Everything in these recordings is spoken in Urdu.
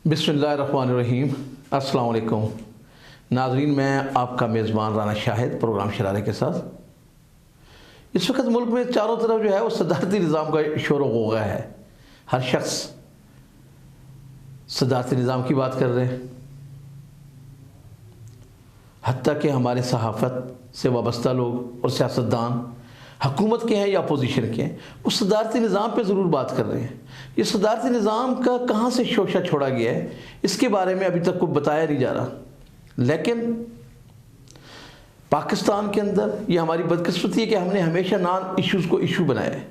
بسم اللہ الرحمن الرحیم۔ السلام علیکم ناظرین، میں آپ کا میزبان رانا شاہد پروگرام شرارے کے ساتھ۔ اس وقت ملک میں چاروں طرف جو ہے وہ صدارتی نظام کا شور و غوغا ہے۔ ہر شخص صدارتی نظام کی بات کر رہے ہیں، حتیٰ کہ ہمارے صحافت سے وابستہ لوگ اور سیاستدان حکومت کے ہیں یا اپوزیشن کے ہیں، وہ صدارتی نظام پہ ضرور بات کر رہے ہیں۔ یہ صدارتی نظام کا کہاں سے شوشہ چھوڑا گیا ہے، اس کے بارے میں ابھی تک کوئی بتایا نہیں جا رہا۔ لیکن پاکستان کے اندر یہ ہماری بدقسمتی ہے کہ ہم نے ہمیشہ نان ایشوز کو ایشو بنایا ہے،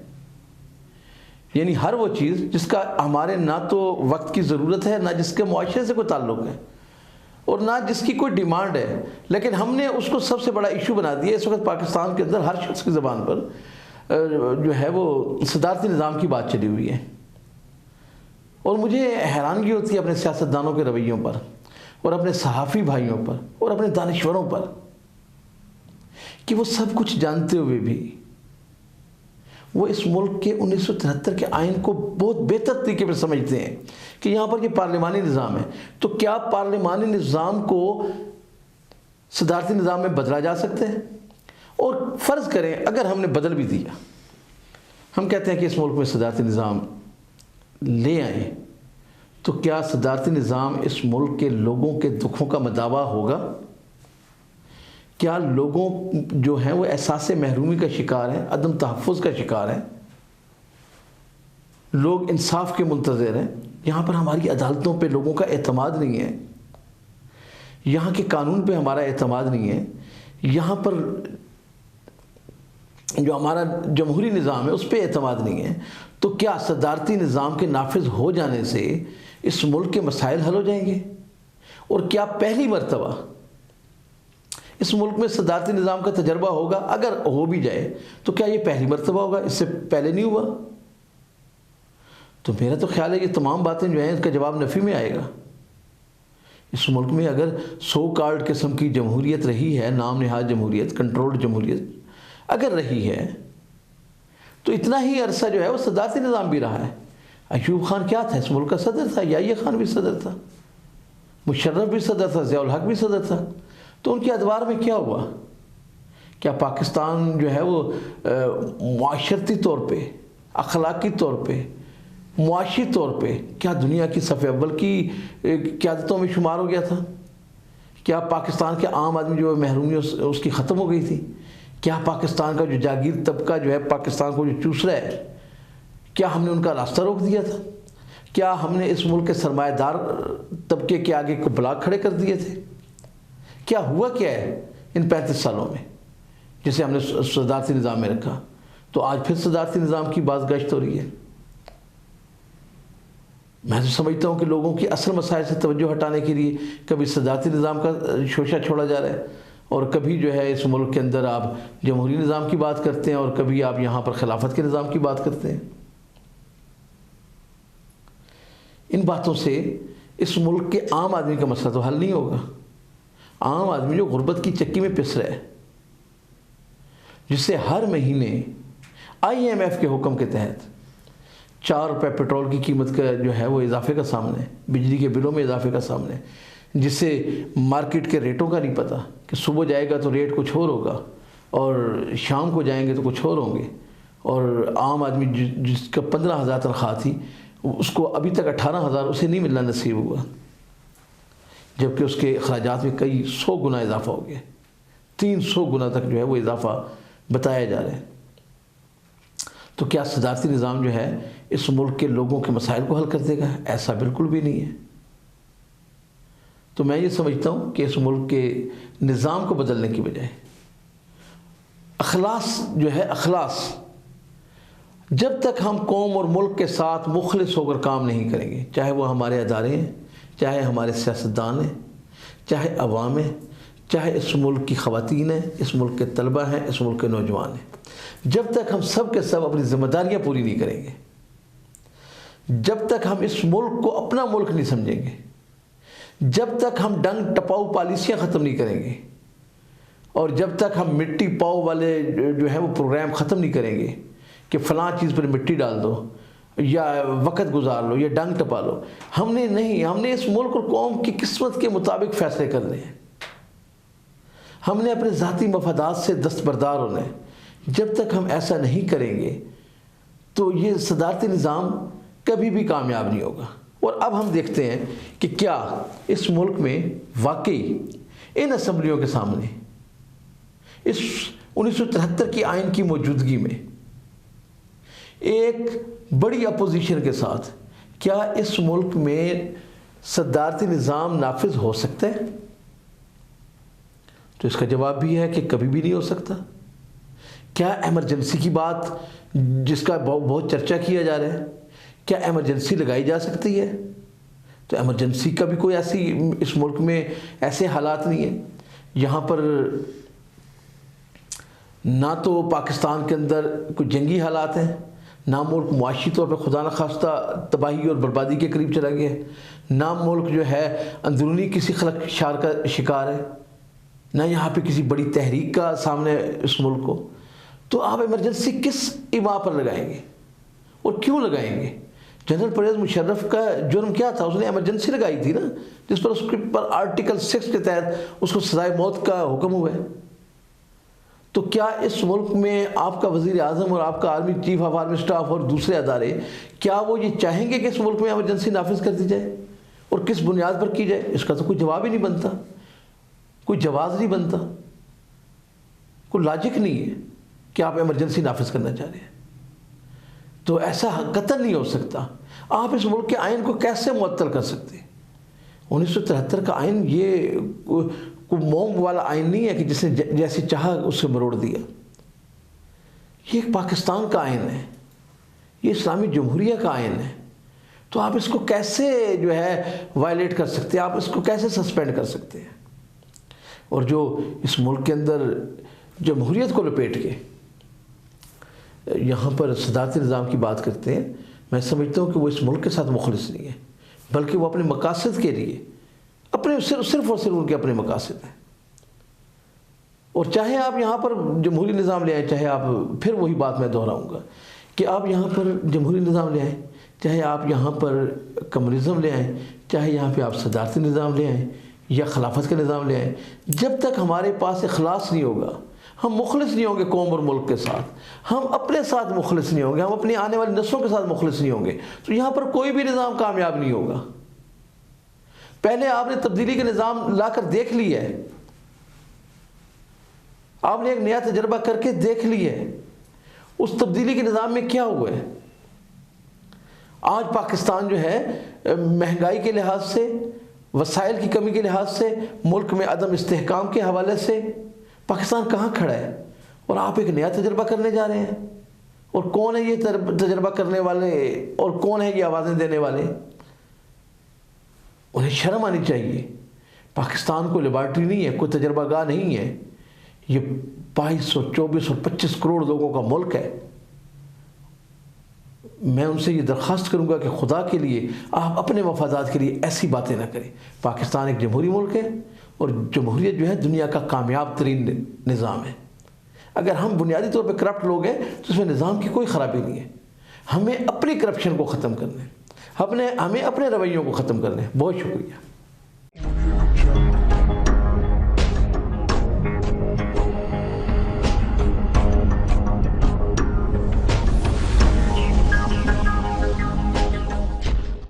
یعنی ہر وہ چیز جس کا ہمارے نہ تو وقت کی ضرورت ہے، نہ جس کے معاشرے سے کوئی تعلق ہے، اور نہ جس کی کوئی ڈیمانڈ ہے، لیکن ہم نے اس کو سب سے بڑا ایشو بنا دیا۔ اس وقت پاکستان کے اندر ہر شخص کی زبان پر جو ہے وہ صدارتی نظام کی بات چلی ہوئی ہے، اور مجھے حیرانگی ہوتی ہے اپنے سیاستدانوں کے رویوں پر، اور اپنے صحافی بھائیوں پر، اور اپنے دانشوروں پر، کہ وہ سب کچھ جانتے ہوئے بھی وہ اس ملک کے 1973 کے آئین کو بہت بہتر طریقے پر سمجھتے ہیں کہ یہاں پر یہ پارلیمانی نظام ہے، تو کیا پارلیمانی نظام کو صدارتی نظام میں بدلا جا سکتا ہے؟ اور فرض کریں اگر ہم نے بدل بھی دیا، ہم کہتے ہیں کہ اس ملک میں صدارتی نظام لے آئیں، تو کیا صدارتی نظام اس ملک کے لوگوں کے دکھوں کا مداوا ہوگا؟ کیا لوگوں جو ہیں وہ احساس محرومی کا شکار ہیں، عدم تحفظ کا شکار ہیں، لوگ انصاف کے منتظر ہیں؟ یہاں پر ہماری عدالتوں پہ لوگوں کا اعتماد نہیں ہے، یہاں کے قانون پہ ہمارا اعتماد نہیں ہے، یہاں پر جو ہمارا جمہوری نظام ہے اس پہ اعتماد نہیں ہے، تو کیا صدارتی نظام کے نافذ ہو جانے سے اس ملک کے مسائل حل ہو جائیں گے؟ اور کیا پہلی مرتبہ اس ملک میں صدارتی نظام کا تجربہ ہوگا؟ اگر ہو بھی جائے تو کیا یہ پہلی مرتبہ ہوگا، اس سے پہلے نہیں ہوا؟ تو میرا تو خیال ہے یہ تمام باتیں جو ہیں اس کا جواب نفی میں آئے گا۔ اس ملک میں اگر سو کارڈ قسم کی جمہوریت رہی ہے، نام نہاد جمہوریت، کنٹرولڈ جمہوریت اگر رہی ہے، تو اتنا ہی عرصہ جو ہے وہ صدارتی نظام بھی رہا ہے۔ ایوب خان کیا تھا؟ اس ملک کا صدر تھا، یحییٰ خان بھی صدر تھا، مشرف بھی صدر تھا، ضیاء الحق بھی صدر تھا۔ تو ان کے ادوار میں کیا ہوا؟ کیا پاکستان جو ہے وہ معاشرتی طور پہ، اخلاقی طور پہ، معاشی طور پہ کیا دنیا کی صف اول کی قیادتوں میں شمار ہو گیا تھا؟ کیا پاکستان کے عام آدمی جو محرومی اس کی ختم ہو گئی تھی؟ کیا پاکستان کا جو جاگیر طبقہ جو ہے پاکستان کو جو چوس رہا ہے، کیا ہم نے ان کا راستہ روک دیا تھا؟ کیا ہم نے اس ملک کے سرمایہ دار طبقے کے آگے کو بلاک کھڑے کر دیے تھے؟ کیا ہوا کیا ہے ان 35 سالوں میں جسے ہم نے صدارتی نظام میں رکھا؟ تو آج پھر صدارتی نظام کی باز گشت ہو رہی ہے۔ میں تو سمجھتا ہوں کہ لوگوں کی اصل مسائل سے توجہ ہٹانے کے لیے کبھی صدارتی نظام کا شوشہ چھوڑا جا رہا ہے، اور کبھی جو ہے اس ملک کے اندر آپ جمہوری نظام کی بات کرتے ہیں، اور کبھی آپ یہاں پر خلافت کے نظام کی بات کرتے ہیں۔ ان باتوں سے اس ملک کے عام آدمی کا مسئلہ تو حل نہیں ہوگا۔ عام آدمی جو غربت کی چکی میں پس رہا ہے، جسے ہر مہینے IMF کے حکم کے تحت 4 روپے پیٹرول کی قیمت کا جو ہے وہ اضافے کا سامنا ہے، بجلی کے بلوں میں اضافے کا سامنا ہے، جسے مارکیٹ کے ریٹوں کا نہیں پتہ کہ صبح جائے گا تو ریٹ کچھ اور ہوگا، اور شام کو جائیں گے تو کچھ اور ہوں گے، اور عام آدمی جس کا 15,000 تنخواہ تھی اس کو ابھی تک 18,000 اسے نہیں ملنا نصیب ہوا، جبکہ اس کے اخراجات میں کئی 100 گنا اضافہ ہو گیا، 300 گنا تک جو ہے وہ اضافہ بتایا جا رہا ہے۔ تو کیا صدارتی نظام جو ہے اس ملک کے لوگوں کے مسائل کو حل کر دے گا؟ ایسا بالکل بھی نہیں ہے۔ تو میں یہ سمجھتا ہوں کہ اس ملک کے نظام کو بدلنے کی بجائے اخلاص جو ہے، اخلاص، جب تک ہم قوم اور ملک کے ساتھ مخلص ہو کر کام نہیں کریں گے، چاہے وہ ہمارے ادارے ہیں، چاہے ہمارے سیاستدان ہیں، چاہے عوام ہیں، چاہے اس ملک کی خواتین ہیں، اس ملک کے طلبہ ہیں، اس ملک کے نوجوان ہیں، جب تک ہم سب کے سب اپنی ذمہ داریاں پوری نہیں کریں گے، جب تک ہم اس ملک کو اپنا ملک نہیں سمجھیں گے، جب تک ہم ڈنگ ٹپاؤ پالیسیاں ختم نہیں کریں گے، اور جب تک ہم مٹی پاؤ والے جو ہے وہ پروگرام ختم نہیں کریں گے کہ فلاں چیز پر مٹی ڈال دو، یا وقت گزار لو یا ڈنگ ٹپا لو. ہم نے نہیں، ہم نے اس ملک اور قوم کی قسمت کے مطابق فیصلے کرنے ہیں. ہم نے اپنے ذاتی مفادات سے دستبردار ہونا ہے. جب تک ہم ایسا نہیں کریں گے تو یہ صدارتی نظام کبھی بھی کامیاب نہیں ہوگا. اور اب ہم دیکھتے ہیں کہ کیا اس ملک میں واقعی ان اسمبلیوں کے سامنے اس 1973 کی آئین کی موجودگی میں ایک بڑی اپوزیشن کے ساتھ کیا اس ملک میں صدارتی نظام نافذ ہو سکتا ہے؟ تو اس کا جواب بھی ہے کہ کبھی بھی نہیں ہو سکتا. کیا ایمرجنسی کی بات جس کا بہت چرچا کیا جا رہا ہے، کیا ایمرجنسی لگائی جا سکتی ہے؟ تو ایمرجنسی کا بھی کوئی ایسی اس ملک میں ایسے حالات نہیں ہیں. یہاں پر نہ تو پاکستان کے اندر کوئی جنگی حالات ہیں، نہ ملک معاشی طور پہ خدا نخواستہ تباہی اور بربادی کے قریب چلا گیا ہے، نہ ملک جو ہے اندرونی کسی خلق شار کا شکار ہے، نہ یہاں پہ کسی بڑی تحریک کا سامنے اس ملک کو. تو آپ ایمرجنسی کس ایما پر لگائیں گے اور کیوں لگائیں گے؟ جنرل پرویز مشرف کا جرم کیا تھا؟ اس نے ایمرجنسی لگائی تھی نا، جس پر اس پر آرٹیکل 6 کے تحت اس کو سزائے موت کا حکم ہوا ہے. تو کیا اس ملک میں آپ کا وزیر اعظم اور آپ کا army chief of army staff اور دوسرے ادارے کیا وہ یہ چاہیں گے کہ اس ملک میں ایمرجنسی نافذ کر دی جائے اور کس بنیاد پر کی جائے؟ اس کا تو کوئی جواب ہی نہیں بنتا، کوئی جواز نہیں بنتا، کوئی لاجک نہیں ہے کہ آپ ایمرجنسی نافذ کرنا چاہ رہے ہیں. تو ایسا قطعاً نہیں ہو سکتا. آپ اس ملک کے آئین کو کیسے معطل کر سکتے ہیں؟ 1973 کا آئین یہ کوئی موم والا آئین نہیں ہے کہ جس نے جیسے چاہا اس سے مروڑ دیا. یہ ایک پاکستان کا آئین ہے، یہ اسلامی جمہوریہ کا آئین ہے. تو آپ اس کو کیسے جو ہے وائلیٹ کر سکتے ہیں؟ آپ اس کو کیسے سسپینڈ کر سکتے ہیں؟ اور جو اس ملک کے اندر جمہوریت کو لپیٹ کے یہاں پر صدارتی نظام کی بات کرتے ہیں، میں سمجھتا ہوں کہ وہ اس ملک کے ساتھ مخلص نہیں ہے، بلکہ وہ اپنے مقاصد کے لیے اپنے صرف اور صرف ان کے اپنے مقاصد ہیں. اور چاہے آپ یہاں پر جمہوری نظام لے آئیں، چاہے آپ پھر وہی بات میں دہراؤں گا کہ آپ یہاں پر جمہوری نظام لے آئیں، چاہے آپ یہاں پر کمیونزم لے آئیں، چاہے یہاں پہ آپ صدارتی نظام لے آئیں یا خلافت کا نظام لے آئیں، جب تک ہمارے پاس اخلاص نہیں ہوگا، ہم مخلص نہیں ہوں گے قوم اور ملک کے ساتھ، ہم اپنے ساتھ مخلص نہیں ہوں گے، ہم اپنی آنے والی نسلوں کے ساتھ مخلص نہیں ہوں گے، تو یہاں پر کوئی بھی نظام کامیاب نہیں ہوگا. پہلے آپ نے تبدیلی کے نظام لا کر دیکھ لیا ہے، آپ نے ایک نیا تجربہ کر کے دیکھ لیا ہے. اس تبدیلی کے نظام میں کیا ہوا ہے؟ آج پاکستان جو ہے مہنگائی کے لحاظ سے، وسائل کی کمی کے لحاظ سے، ملک میں عدم استحکام کے حوالے سے پاکستان کہاں کھڑا ہے؟ اور آپ ایک نیا تجربہ کرنے جا رہے ہیں. اور کون ہے یہ تجربہ کرنے والے اور کون ہے یہ آوازیں دینے والے؟ انہیں شرم آنی چاہیے. پاکستان کوئی لیبارٹری نہیں ہے، کوئی تجربہ گاہ نہیں ہے، یہ 2200 2400 25 کروڑ لوگوں کا ملک ہے. میں ان سے یہ درخواست کروں گا کہ خدا کے لیے آپ اپنے مفادات کے لیے ایسی باتیں نہ کریں. پاکستان ایک جمہوری ملک ہے اور جمہوریت جو ہے دنیا کا کامیاب ترین نظام ہے. اگر ہم بنیادی طور پہ کرپٹ لوگ ہیں تو اس میں نظام کی کوئی خرابی نہیں ہے. ہمیں اپنی کرپشن کو ختم کرنا ہے، ہمیں اپنے رویوں کو ختم کرنا ہے. بہت شکریہ.